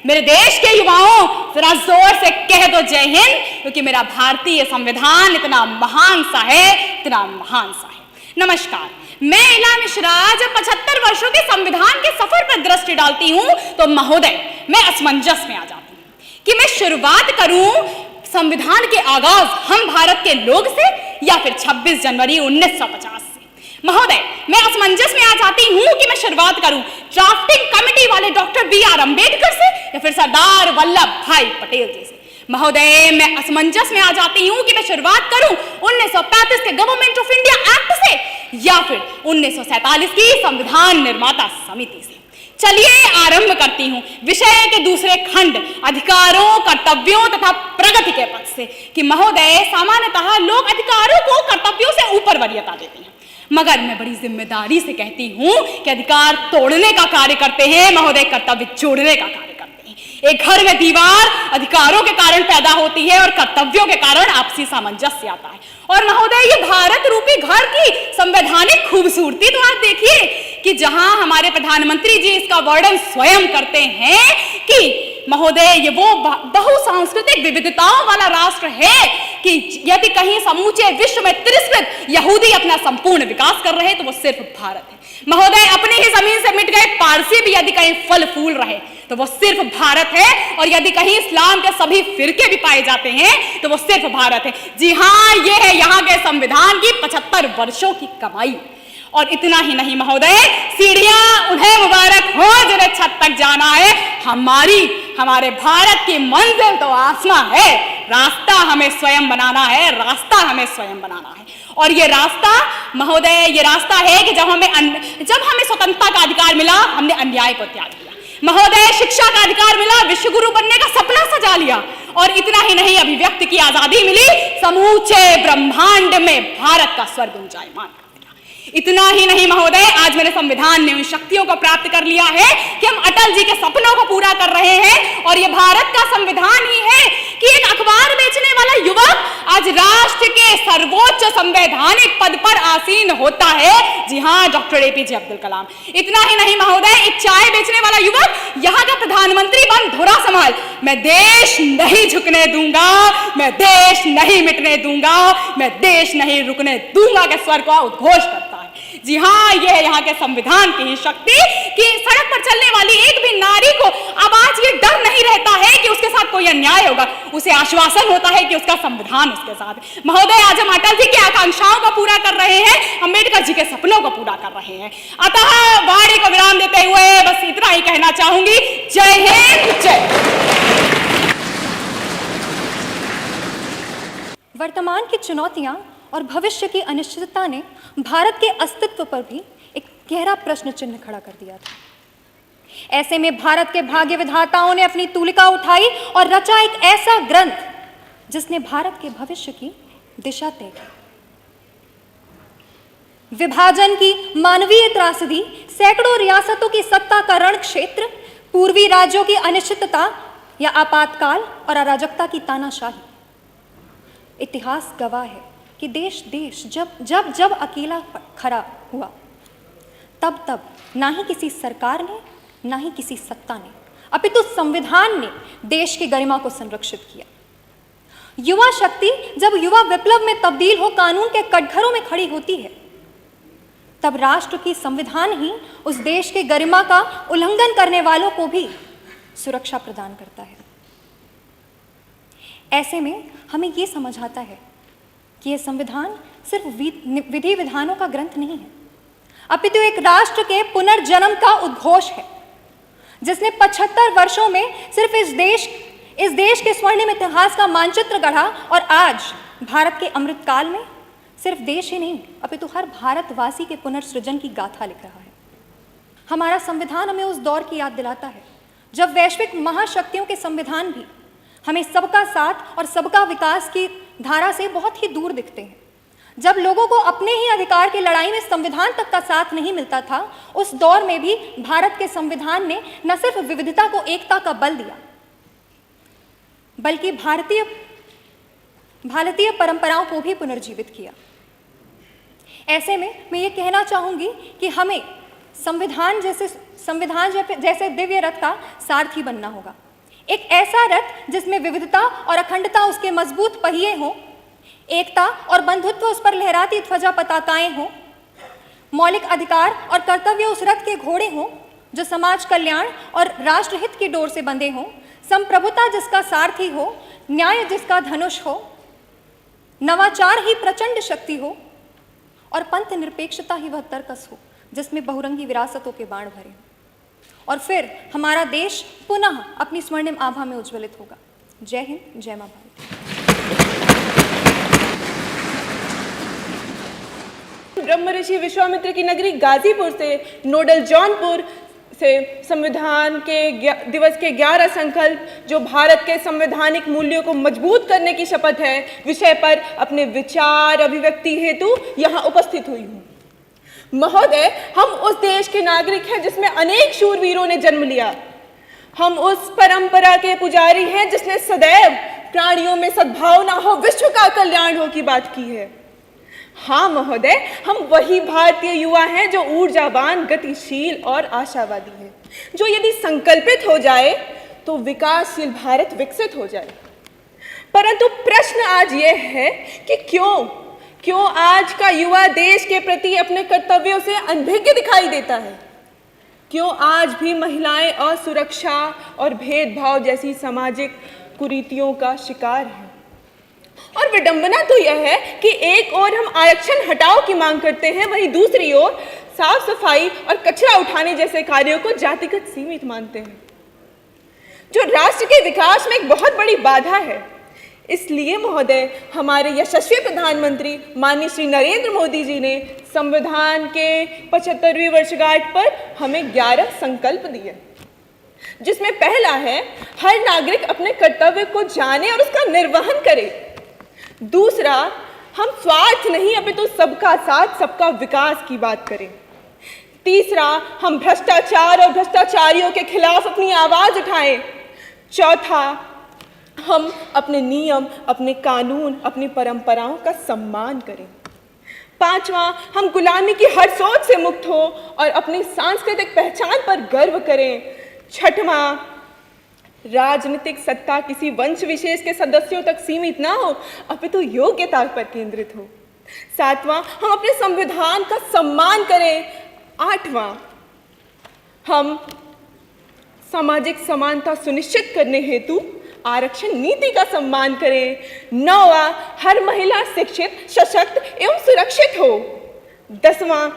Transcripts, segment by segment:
मेरे देश के युवाओं, जरा जोर से कह दो जय हिंद, क्योंकि मेरा भारतीय संविधान इतना महान सा है, इतना महान सा है। नमस्कार, मैं इला मिश्रा। जब 75 वर्षों के संविधान के सफर पर दृष्टि डालती हूं तो महोदय मैं असमंजस में आ जाती हूं कि मैं शुरुआत करूं संविधान के आगाज हम भारत के लोग से या फिर 26 जनवरी 1950 से। महोदय मैं असमंजस में आ जाती हूं कि मैं शुरुआत करूं ड्राफ्टिंग कमेटी वाले डॉक्टर B.R. अम्बेडकर से या फिर सरदार वल्लभ भाई पटेल जी से। महोदय मैं असमंजस में आ जाती हूं कि मैं शुरुआत करूं 1935 के गवर्नमेंट ऑफ इंडिया एक्ट से या फिर 1947 की संविधान निर्माता समिति से। चलिए आरंभ करती हूं विषय के दूसरे खंड अधिकारों, कर्तव्यों तथा प्रगति के पद से कि महोदय सामान्यतः लोग अधिकारों को कर्तव्यों से ऊपर वरीयता देते हैं, मगर मैं बड़ी जिम्मेदारी से कहती हूं कि अधिकार तोड़ने का कार्य करते हैं महोदय, कर्तव्य जोड़ने का कार्य करते हैं। एक घर में दीवार अधिकारों के कारण पैदा होती है और कर्तव्यों के कारण आपसी सामंजस्य आता है। और महोदय ये भारत रूपी घर की संवैधानिक खूबसूरती तो आप देखिए कि जहां हमारे प्रधानमंत्री जी इसका वर्णन स्वयं करते हैं कि महोदय ये वो बहुसांस्कृतिक विविधताओं वाला राष्ट्र है कि यदि कहीं समूचे विश्व में तिरस्कृत यहूदी अपना संपूर्ण विकास कर रहे तो वो सिर्फ भारत है। महोदय अपनी ही जमीन से मिट गए पारसी भी यदि कहीं फल फूल रहे तो वो सिर्फ भारत है, और यदि कहीं इस्लाम के सभी फिरके भी पाए जाते हैं तो वो सिर्फ भारत है। जी हाँ, ये है यहाँ के संविधान की 75 वर्षों की कमाई। और इतना ही नहीं महोदय, सीढ़ियां उन्हें मुबारक हो जिन्हें छत तक जाना है। हमारे भारत की मंजिल तो आसमां है, रास्ता हमें स्वयं बनाना है, रास्ता हमें स्वयं बनाना है। और ये रास्ता महोदय, ये रास्ता है कि जब हमें स्वतंत्रता का अधिकार मिला हमने अन्याय को त्याग दिया। महोदय शिक्षा का अधिकार मिला, विश्वगुरु बनने का सपना सजा लिया। और इतना ही नहीं, अभिव्यक्ति की आजादी मिली, समूचे ब्रह्मांड में भारत का स्वर गुंजायमान। इतना ही नहीं महोदय, आज मेरे संविधान ने उन शक्तियों को प्राप्त कर लिया है कि हम अटल जी के सपनों को पूरा कर रहे हैं। और ये भारत का संविधान ही है कि एक अखबार बेचने वाला युवक आज राष्ट्र के सर्वोच्च संवैधानिक पद पर आसीन होता है। जी हाँ, डॉक्टर APJ अब्दुल कलाम। इतना ही नहीं महोदय, एक चाय बेचने वाला युवक यहाँ का प्रधानमंत्री बन धुरा संभाल, मैं देश नहीं झुकने दूंगा, मैं देश नहीं मिटने दूंगा, मैं देश नहीं रुकने दूंगा के स्वर को उद्घोष करता है। जी हाँ, यह है यहाँ के संविधान की ही शक्ति कि सड़क पर चलने वाली एक भी नारी को अब आज ये डर नहीं रहता है कि उसके साथ कोई अन्याय होगा, उसे आश्वासन होता है कि उसका संविधान उसके साथ है। महोदय आज हम अटल जी की आकांक्षाओं को पूरा कर रहे हैं, अम्बेडकर जी के सपनों को पूरा कर रहे हैं। अतः वाणी को विराम देते हुए बस इतना ही कहना चाहूंगी, जय हिंद, जय। वर्तमान की चुनौतियां और भविष्य की अनिश्चितता ने भारत के अस्तित्व पर भी एक गहरा प्रश्न चिन्ह खड़ा कर दिया था। ऐसे में भारत के भाग्य विधाताओं ने अपनी तूलिका उठाई और रचा एक ऐसा ग्रंथ जिसने भारत के भविष्य की दिशा तय की। विभाजन की मानवीय त्रासदी, सैकड़ों रियासतों की सत्ता का रण क्षेत्र, पूर्वी राज्यों की अनिश्चितता या आपातकाल और अराजकता की तानाशाही। इतिहास गवाह है कि देश जब अकेला खड़ा हुआ तब ना ही किसी सरकार ने, ना ही किसी सत्ता ने, अपितु संविधान ने देश की गरिमा को संरक्षित किया। युवा शक्ति जब युवा विप्लव में तब्दील हो कानून के कटघरों में खड़ी होती है, तब राष्ट्र की संविधान ही उस देश के गरिमा का उल्लंघन करने वालों को भी सुरक्षा प्रदान करता है। ऐसे में हमें यह समझ आता है कि यह संविधान सिर्फ विधि विधानों का ग्रंथ नहीं है, अपितु एक राष्ट्र के पुनर्जन्म का उद्घोष है, जिसने 75 वर्षों में सिर्फ इस देश के स्वर्णिम इतिहास का मानचित्र गढ़ा और आज भारत के अमृतकाल में सिर्फ देश ही नहीं अपितु हर भारतवासी के पुनर्सृजन की गाथा लिख रहा है। हमारा संविधान हमें उस दौर की याद दिलाता है जब वैश्विक महाशक्तियों के संविधान भी हमें सबका साथ और सबका विकास की धारा से बहुत ही दूर दिखते हैं। जब लोगों को अपने ही अधिकार की लड़ाई में संविधान तक का साथ नहीं मिलता था, उस दौर में भी भारत के संविधान ने न सिर्फ विविधता को एकता का बल दिया, बल्कि भारतीय परंपराओं को भी पुनर्जीवित किया। ऐसे में मैं ये कहना चाहूंगी कि हमें संविधान जैसे दिव्य रथ का सारथी बनना होगा, एक ऐसा रथ जिसमें विविधता और अखंडता उसके मजबूत पहिए हों, एकता और बंधुत्व उस पर लहराती ध्वजा पताकाएं हों, मौलिक अधिकार और कर्तव्य उस रथ के घोड़े हों जो समाज कल्याण और राष्ट्रहित की डोर से बंधे हों, संप्रभुता जिसका सारथी हो, न्याय जिसका धनुष हो, नवाचार ही प्रचंड शक्ति हो और पंथ निरपेक्षता ही वह तर्कस हो जिसमें बहुरंगी विरासतों के बाण भरे हों। और फिर हमारा देश पुनः अपनी स्वर्णिम आभा में उज्ज्वलित होगा। जय हिंद, जय मां भारती। ब्रह्म ऋषि विश्वामित्र की नगरी गाजीपुर से नोडल जौनपुर से संविधान के दिवस के 11 संकल्प जो भारत के संवैधानिक मूल्यों को मजबूत करने की शपथ है विषय पर अपने विचार अभिव्यक्ति हेतु यहाँ उपस्थित हुई हूँ। महोदय, हम उस देश के नागरिक हैं जिसमें अनेक शूरवीरों ने जन्म लिया। हम उस परंपरा के पुजारी हैं जिसने सदैव प्राणियों में सद्भावना हो, विश्व का कल्याण हो की बात की है। हाँ महोदय, हम वही भारतीय युवा हैं जो ऊर्जावान, गतिशील और आशावादी हैं, जो यदि संकल्पित हो जाए तो विकासशील भारत विकसित हो जाए। परंतु प्रश्न आज यह है कि क्यों आज का युवा देश के प्रति अपने कर्तव्यों से अनभिज्ञ दिखाई देता है? क्यों आज भी महिलाएं असुरक्षा और भेदभाव जैसी सामाजिक कुरीतियों का शिकार हैं? और विडंबना तो यह है कि एक ओर हम आरक्षण हटाओ की मांग करते हैं, वहीं दूसरी ओर साफ सफाई और कचरा उठाने जैसे कार्यों को जातिगत सीमित मानते हैं, जो राष्ट्र के विकास में एक बहुत बड़ी बाधा है। इसलिए महोदय, हमारे यशस्वी प्रधानमंत्री माननीय श्री नरेंद्र मोदी जी ने संविधान के 75वीं वर्षगांठ पर हमें 11 संकल्प दिए, जिसमें पहला है हर नागरिक अपने कर्तव्य को जाने और उसका निर्वहन करे। दूसरा, हम स्वार्थ नहीं अपितु सबका साथ सबका विकास की बात करें। तीसरा, हम भ्रष्टाचार और भ्रष्टाचारियों के खिलाफ अपनी आवाज उठाएं। चौथा, हम अपने नियम, अपने कानून, अपनी परंपराओं का सम्मान करें। पांचवा, हम गुलामी की हर सोच से मुक्त हो और अपनी सांस्कृतिक पहचान पर गर्व करें। छठवां, राजनीतिक सत्ता किसी वंश विशेष के सदस्यों तक सीमित ना हो अपितु योग्यता पर केंद्रित हो। सातवां, हम अपने संविधान का सम्मान करें। आठवां, हम सामाजिक समानता सुनिश्चित करने हेतु आरक्षण नीति का सम्मान करें। नौवां, हर महिला शिक्षित, सशक्त एवं सुरक्षित हो। 10वां,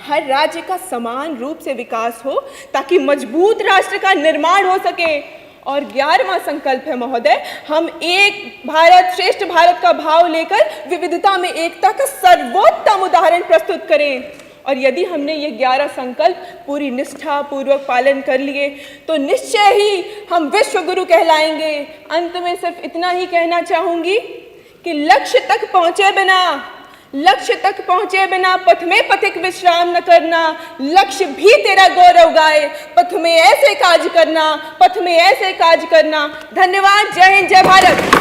हर राज्य का समान रूप से विकास हो ताकि मजबूत राष्ट्र का निर्माण हो सके। और 11वां संकल्प है महोदय, हम एक भारत श्रेष्ठ भारत का भाव लेकर विविधता में एकता का सर्वोत्तम उदाहरण प्रस्तुत करें। और यदि हमने ये 11 संकल्प पूरी निष्ठा पूर्वक पालन कर लिए तो निश्चय ही हम विश्व गुरु कहलाएंगे। अंत में सिर्फ इतना ही कहना चाहूंगी कि लक्ष्य तक पहुंचे बिना पथ में पथिक विश्राम न करना। लक्ष्य भी तेरा गौरव गाए, पथ में ऐसे काज करना। धन्यवाद। जय हिंद, जय भारत।